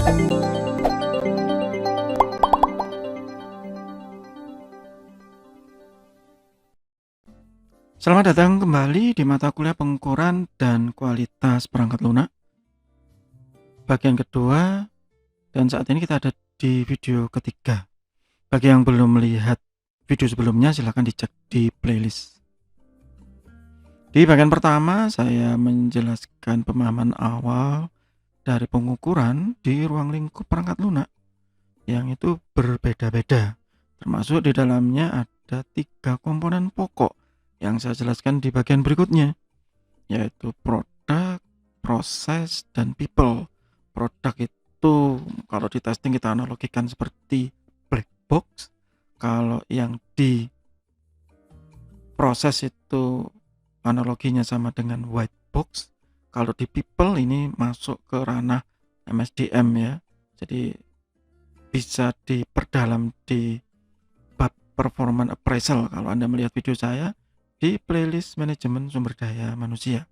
Selamat datang kembali di mata kuliah pengukuran dan kualitas perangkat lunak bagian kedua, dan saat ini kita ada di video ketiga. Bagi yang belum melihat video sebelumnya silahkan dicek di playlist. Di bagian pertama saya menjelaskan pemahaman awal dari pengukuran di ruang lingkup perangkat lunak yang itu berbeda-beda, termasuk di dalamnya ada 3 komponen pokok yang saya jelaskan di bagian berikutnya, yaitu produk, proses, dan people. Produk itu kalau di testing kita analogikan seperti black box, kalau yang di proses itu analoginya sama dengan white box, kalau di people ini masuk ke ranah MSDM ya, jadi bisa diperdalam di bab performance appraisal kalau Anda melihat video saya di playlist manajemen sumber daya manusia.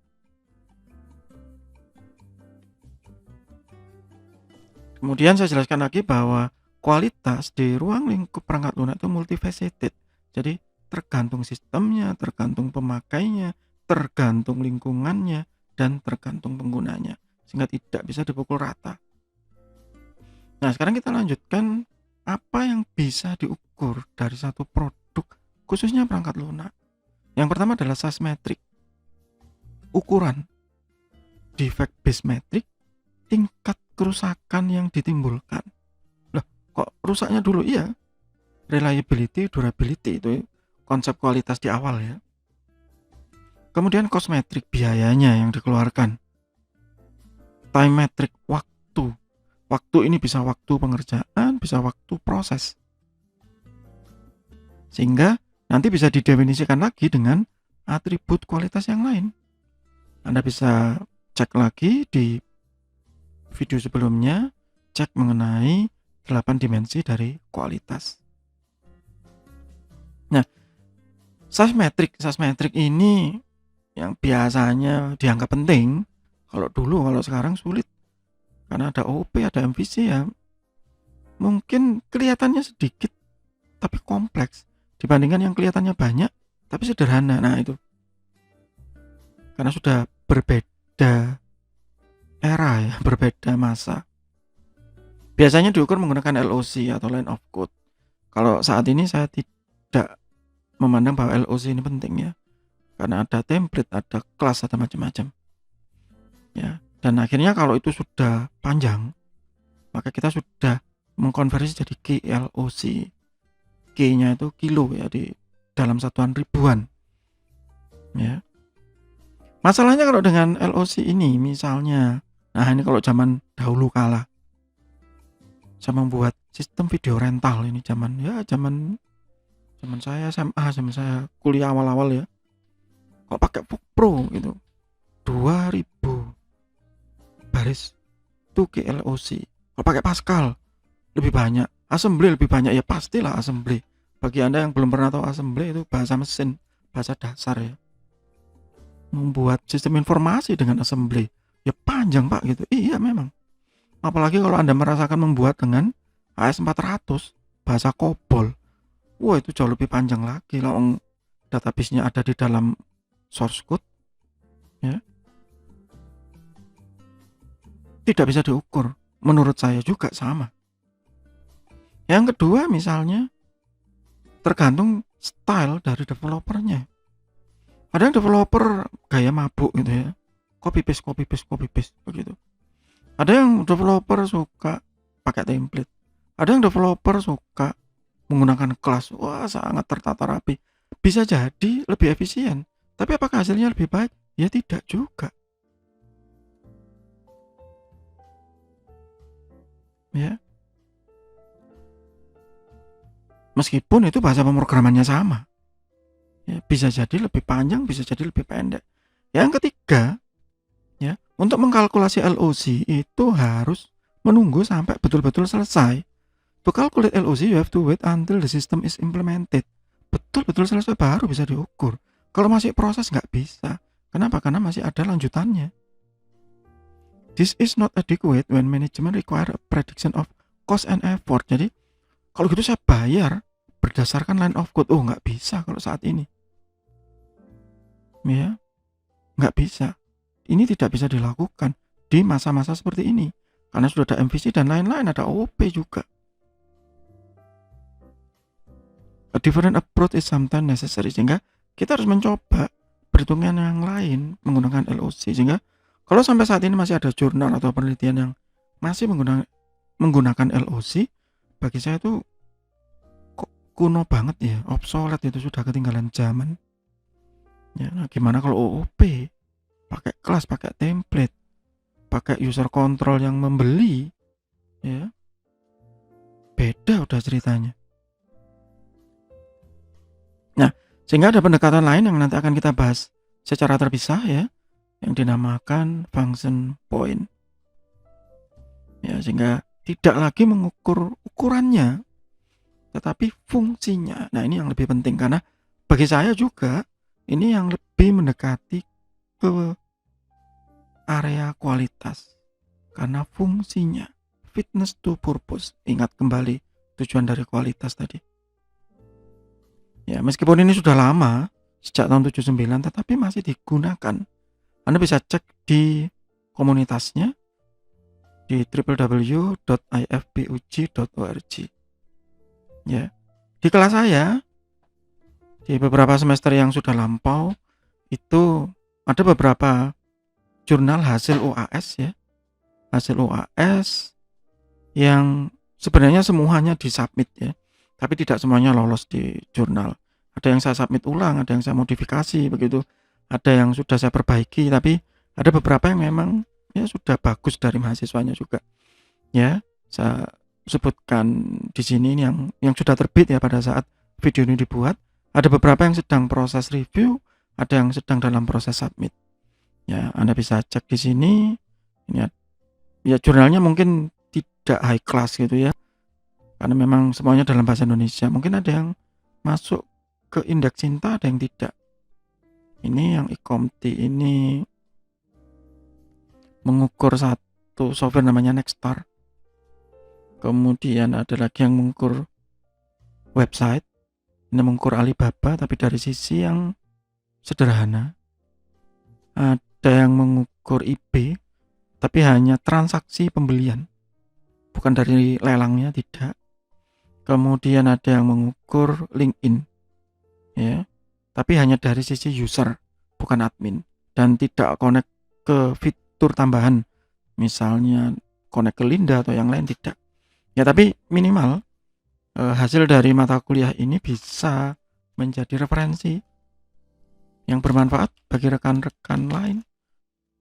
Kemudian saya jelaskan lagi bahwa kualitas di ruang lingkup perangkat lunak itu multifaceted. Jadi tergantung sistemnya, tergantung pemakainya, tergantung lingkungannya, dan tergantung penggunanya, sehingga tidak bisa dipukul rata. Nah, sekarang kita lanjutkan apa yang bisa diukur dari satu produk, khususnya perangkat lunak. Yang pertama adalah size metric, ukuran, defect based metric, tingkat kerusakan yang ditimbulkan. Loh, kok rusaknya dulu? Iya, reliability, durability itu konsep kualitas di awal ya. Kemudian cost metric, biayanya yang dikeluarkan. Time metric, waktu. Waktu ini bisa waktu pengerjaan, bisa waktu proses. Sehingga nanti bisa didefinisikan lagi dengan atribut kualitas yang lain. Anda bisa cek lagi di video sebelumnya, cek mengenai 8 dimensi dari kualitas. Nah, size metric ini yang biasanya dianggap penting. Kalau dulu, kalau sekarang sulit. Karena ada OP, ada MVC ya. Mungkin kelihatannya sedikit tapi kompleks dibandingkan yang kelihatannya banyak tapi sederhana. Nah, itu karena sudah berbeda era ya, berbeda masa. Biasanya diukur menggunakan LOC atau line of code. Kalau saat ini saya tidak memandang bahwa LOC ini penting ya, karena ada template, ada kelas, ada macam-macam ya. Dan akhirnya kalau itu sudah panjang, maka kita sudah mengkonversi jadi KLOC. K-nya itu kilo ya, di dalam satuan ribuan ya. Masalahnya kalau dengan LOC ini misalnya, nah ini kalau zaman dahulu kala saya membuat sistem video rental ini zaman saya SMA, zaman saya kuliah awal-awal ya, kok pakai Pro gitu 2000 baris itu KLOC. Kalau pakai Pascal lebih banyak, assembly lebih banyak, ya pastilah assembly. Bagi Anda yang belum pernah tahu assembly, itu bahasa mesin, bahasa dasar ya. Membuat sistem informasi dengan assembly ya panjang Pak gitu. Iya memang. Apalagi kalau Anda merasakan membuat dengan AS400 bahasa COBOL. Wah, itu jauh lebih panjang lagi. Kalau database-nya ada di dalam source code ya. Tidak bisa diukur. Menurut saya juga sama. Yang kedua misalnya tergantung style dari developernya. Ada yang developer gaya mabuk gitu ya, copy paste begitu. Ada yang developer suka pakai template. Ada yang developer suka menggunakan kelas. Wah, sangat tertata rapi. Bisa jadi lebih efisien, tapi apakah hasilnya lebih baik? Ya tidak juga. Ya. Meskipun itu bahasa pemrogramannya sama. Ya, bisa jadi lebih panjang, bisa jadi lebih pendek. Yang ketiga, ya, untuk mengkalkulasi LOC itu harus menunggu sampai betul-betul selesai. To calculate LOC, you have to wait until the system is implemented. Betul-betul selesai baru bisa diukur. Kalau masih proses nggak bisa. Kenapa? Karena masih ada lanjutannya. This is not adequate when management require a prediction of cost and effort. Jadi kalau gitu saya bayar berdasarkan line of code. Oh, nggak bisa kalau saat ini. Ya, nggak bisa. Ini tidak bisa dilakukan di masa-masa seperti ini. Karena sudah ada MVC dan lain-lain, ada OP juga. A different approach is sometimes necessary. Sehingga kita harus mencoba perhitungan yang lain menggunakan LOC. Sehingga kalau sampai saat ini masih ada jurnal atau penelitian yang masih menggunakan LOC, bagi saya itu kok kuno banget ya, obsolete, itu sudah ketinggalan zaman. Ya, nah gimana kalau OOP? Pakai kelas, pakai template, pakai user control yang membeli, ya beda udah ceritanya. Nah, sehingga ada pendekatan lain yang nanti akan kita bahas secara terpisah ya, yang dinamakan function point. Ya, sehingga tidak lagi mengukur ukurannya, tetapi fungsinya. Nah, ini yang lebih penting karena bagi saya juga ini yang lebih mendekati ke area kualitas karena fungsinya, fitness to purpose. Ingat kembali tujuan dari kualitas tadi. Ya, meskipun ini sudah lama, sejak tahun 79, tetapi masih digunakan. Anda bisa cek di komunitasnya di www.ifpuj.org. Ya, di kelas saya di beberapa semester yang sudah lampau itu ada beberapa jurnal hasil UAS ya, hasil UAS yang sebenarnya semuanya disubmit ya, tapi tidak semuanya lolos di jurnal. Ada yang saya submit ulang, ada yang saya modifikasi begitu, ada yang sudah saya perbaiki, tapi ada beberapa yang memang ya sudah bagus dari mahasiswanya juga. Ya, saya sebutkan di sini yang sudah terbit ya pada saat video ini dibuat. Ada beberapa yang sedang proses review, ada yang sedang dalam proses submit. Ya, Anda bisa cek di sini. Ini ya jurnalnya mungkin tidak high class gitu ya. Karena memang semuanya dalam bahasa Indonesia. Mungkin ada yang masuk ke indeks cinta, ada yang tidak. Ini yang ICOMT ini mengukur satu software namanya Nexstar. Kemudian ada lagi yang mengukur website. Ini mengukur Alibaba tapi dari sisi yang sederhana. Ada yang mengukur eBay tapi hanya transaksi pembelian, bukan dari lelangnya, tidak. Kemudian ada yang mengukur LinkedIn ya, tapi hanya dari sisi user, bukan admin, dan tidak connect ke fitur tambahan, misalnya connect ke Linda atau yang lain, tidak. Ya, tapi minimal hasil dari mata kuliah ini bisa menjadi referensi yang bermanfaat bagi rekan-rekan lain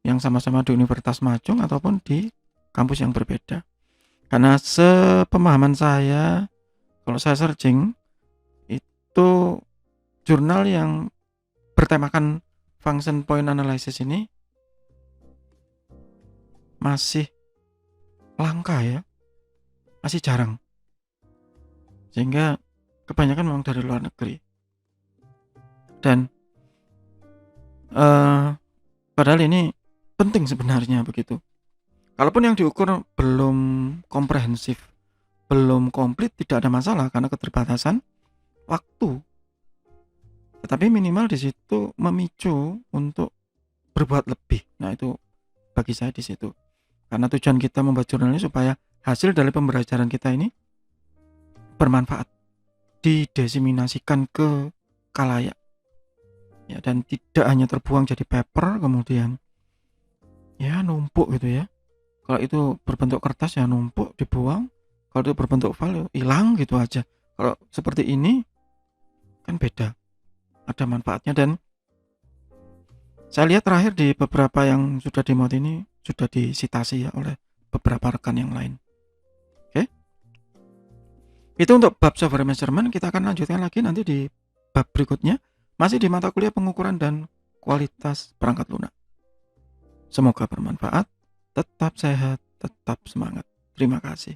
yang sama-sama di Universitas Majung ataupun di kampus yang berbeda. Karena sepemahaman saya, kalau saya searching, itu jurnal yang bertemakan function point analysis ini masih langka ya, masih jarang. Sehingga kebanyakan memang dari luar negeri. Dan padahal ini penting sebenarnya begitu. Kalaupun yang diukur belum komprehensif, belum komplit, tidak ada masalah karena keterbatasan waktu. Tetapi minimal di situ memicu untuk berbuat lebih. Nah, itu bagi saya di situ. Karena tujuan kita membuat jurnal ini supaya hasil dari pembelajaran kita ini bermanfaat, didiseminasikan ke khalayak. Ya, dan tidak hanya terbuang jadi paper kemudian ya numpuk gitu ya. Kalau itu berbentuk kertas ya numpuk dibuang, kalau itu berbentuk file hilang gitu aja. Kalau seperti ini kan beda, ada manfaatnya. Dan saya lihat terakhir di beberapa yang sudah dimuat ini sudah disitasi ya oleh beberapa rekan yang lain. Oke, itu untuk bab software measurement. Kita akan lanjutkan lagi nanti di bab berikutnya, masih di mata kuliah pengukuran dan kualitas perangkat lunak. Semoga bermanfaat. Tetap sehat, tetap semangat. Terima kasih.